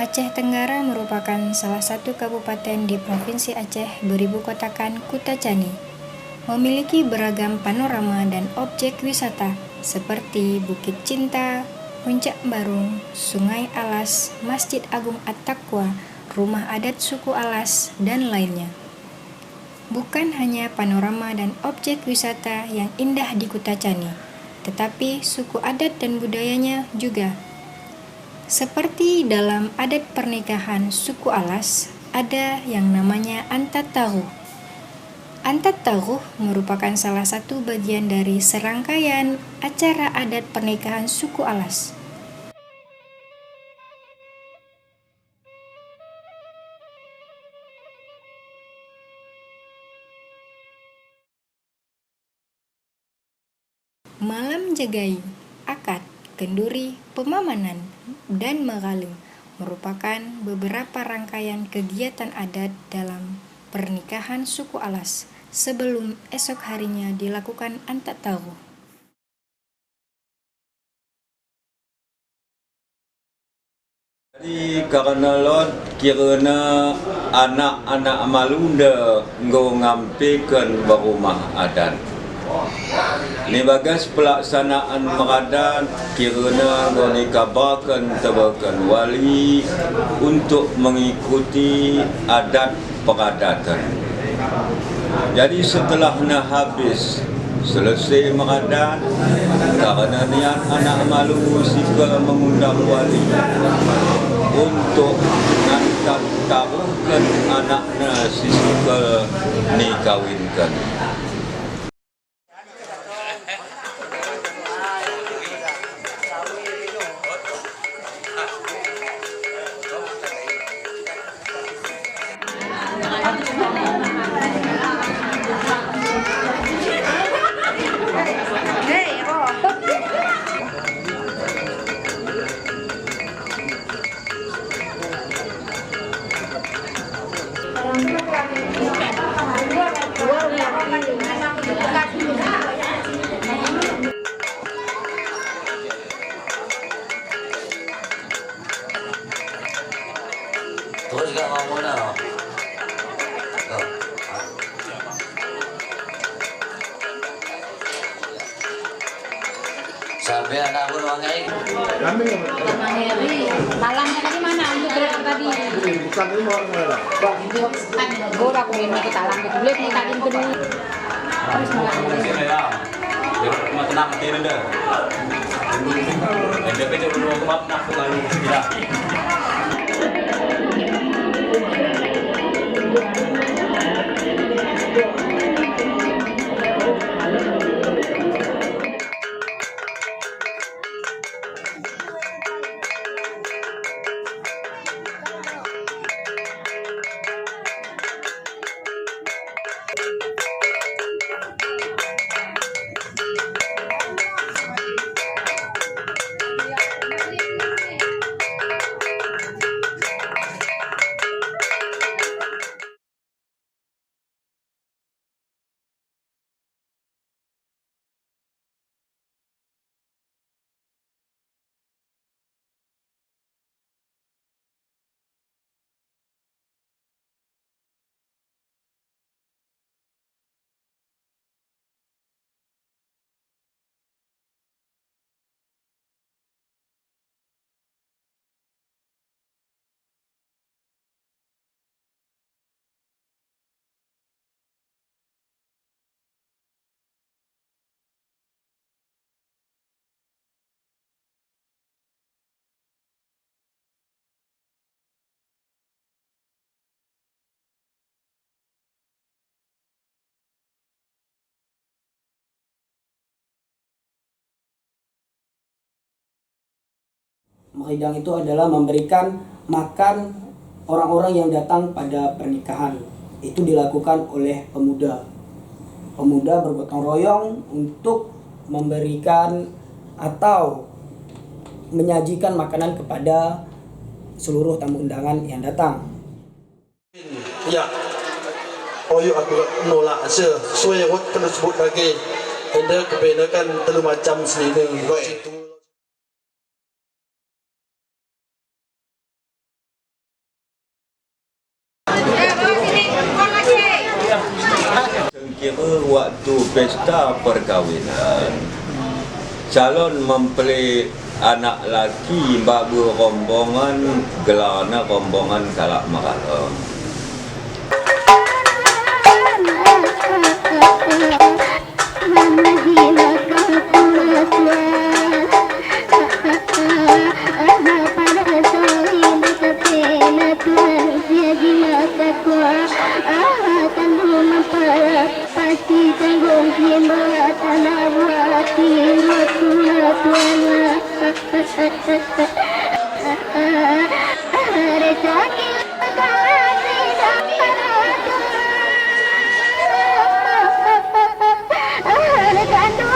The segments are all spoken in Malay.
Aceh Tenggara merupakan salah satu kabupaten di Provinsi Aceh beribu kotakan Kutacani. Memiliki beragam panorama dan objek wisata seperti Bukit Cinta, Puncak Barung, Sungai Alas, Masjid Agung At-Taqwa, Rumah Adat Suku Alas, dan lainnya. Bukan hanya panorama dan objek wisata yang indah di Kutacani, tetapi suku adat dan budayanya juga. Seperti dalam adat pernikahan suku Alas, ada yang namanya Antat Taruh. Antat Taruh merupakan salah satu bagian dari serangkaian acara adat pernikahan suku Alas. Malam Jagai, Akad, Kenduri, Pemamanan, dan Magaling merupakan beberapa rangkaian kegiatan adat dalam pernikahan suku Alas sebelum esok harinya dilakukan Antat Taruh. Jadi karena lot kirana anak-anak malunda nggo ngampikan berumah adat. Ni bagas pelaksanaan meradat kirana nggo dikabarkan tebakan wali untuk mengikuti adat peradatan. Jadi setelah habis selesai meradat, karena niat anak malu sika mengundang wali untuk ngantar taruhkan anaknya sika nikawinkan. Terus gak mau muna. Sampai anak pun wangai. Malamnya tadi mana? Untuk berapa tadi? Bukan ini mau kemana? Gue udah kuliah ke talang ke kulit nih tadi itu dulu. Terus malam. Cuma tenang hati rendah. Dia kecil dulu kebab nak lalu tidak. Menghidang itu adalah memberikan makan orang-orang yang datang pada pernikahan. Itu dilakukan oleh pemuda. Pemuda bergotong royong untuk memberikan atau menyajikan makanan kepada seluruh tamu undangan yang datang. Ya, oyo aku nolak sesuai yang kena sebut lagi. Anda kebenakan telu macam sendiri. akta perkawinan, calon mempelai anak laki babu rombongan gelana rombongan kalak marala.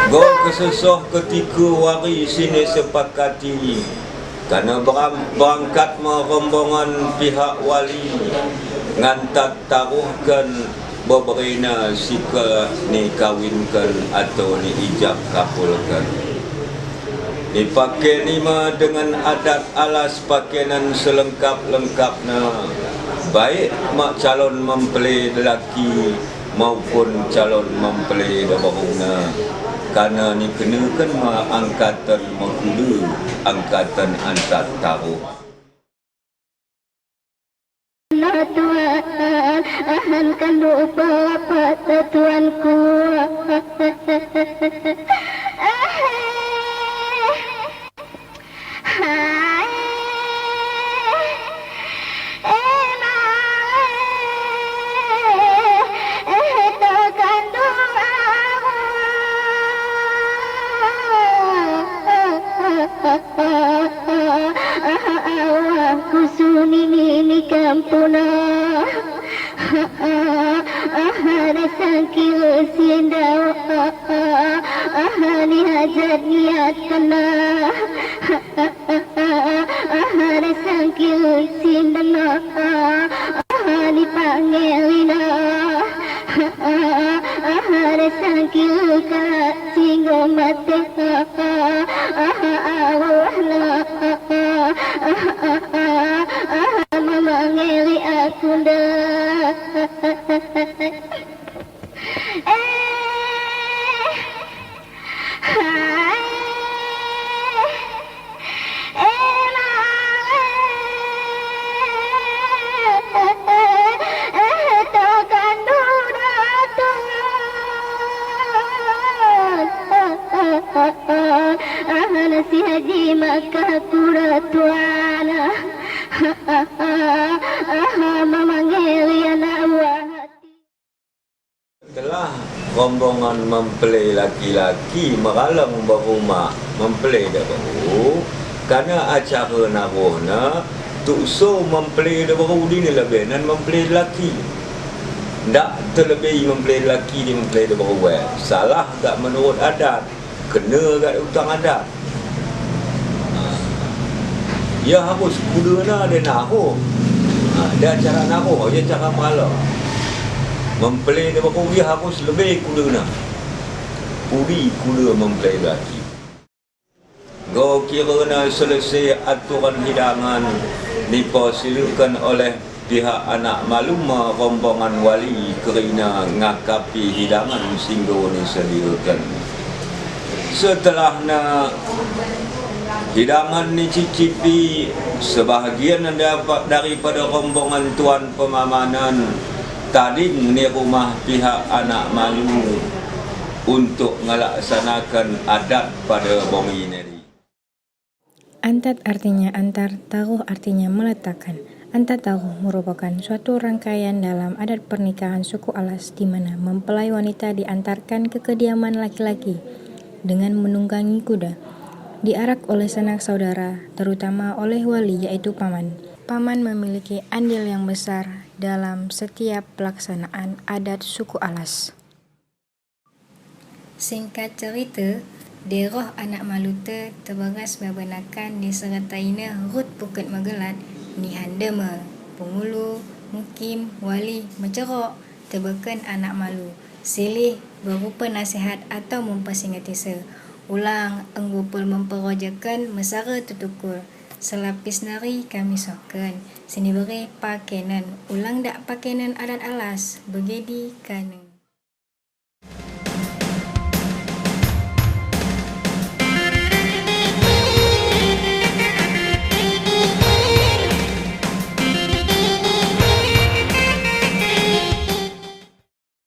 Go kesesoh ketika wari sini sepakati karena berangkat rombongan pihak wali ngantat taruhkan beberina sika ni kawinkan atau ni ijab kapulkan. Ni pakai nima dengan adat alas pakaian selengkap-lengkapnya, baik mak calon mempelai lelaki maupun calon mempelai barunya. Karena ni kenakan angkatan mengkuda, angkatan antar taruh. Tuhan, ahankan lupa apa tuanku. Kampuna resangkil sindawa ni hajat niat kena resangkil sindana ni pangelina resangkil ka singgo mate mangeli aku dah. Si haji maka kura tuana Setelah rombongan mempelai laki-laki meralang berumah mempelai dah baru, karena acara naruhnya tukso mempelai dah baru ni lebih dan mempelai lelaki. Tak terlebih mempelai lelaki di mempelai dah baru. Salah tak menurut adat, kena kat hutang adat. Ya harus kuda na dia naruh. Dia cara naruh, dia cara meralang. Mempelai dia baru dia harus lebih kuda na. Puri kuda mempelai lelaki. Go kira na selesai aturan hidangan dipersilakan oleh pihak anak malum rombongan wali kerana ngakapi hidangan singgo ni sediakan. Setelahnya hidangan ni cicipi, sebahagian daripada rombongan tuan pemamanan tading ni rumah pihak anak malu untuk melaksanakan adat pada bongi ni. Antat artinya antar, taruh artinya meletakkan. Antat taruh merupakan suatu rangkaian dalam adat pernikahan suku Alas di mana mempelai wanita diantarkan ke kediaman laki-laki dengan menunggangi kuda. Diarak oleh sanak saudara, terutama oleh wali yaitu paman. Paman memiliki andil yang besar dalam setiap pelaksanaan adat suku Alas. Singkat cerita, Deroh anak Malute terbagas bebenakan disertaina Rut Pukut Magelat, Nihandema, Pengulu, Mukim, Wali, Mencerok, terbeken anak malu, silih berupa nasihat atau mempersingatisa. Ulang anggupul memperojakan mesara tutukul. Selapis nari kami sokan. Sini beri pakaian. Ulang dak pakaian adat Alas. Begedi kana.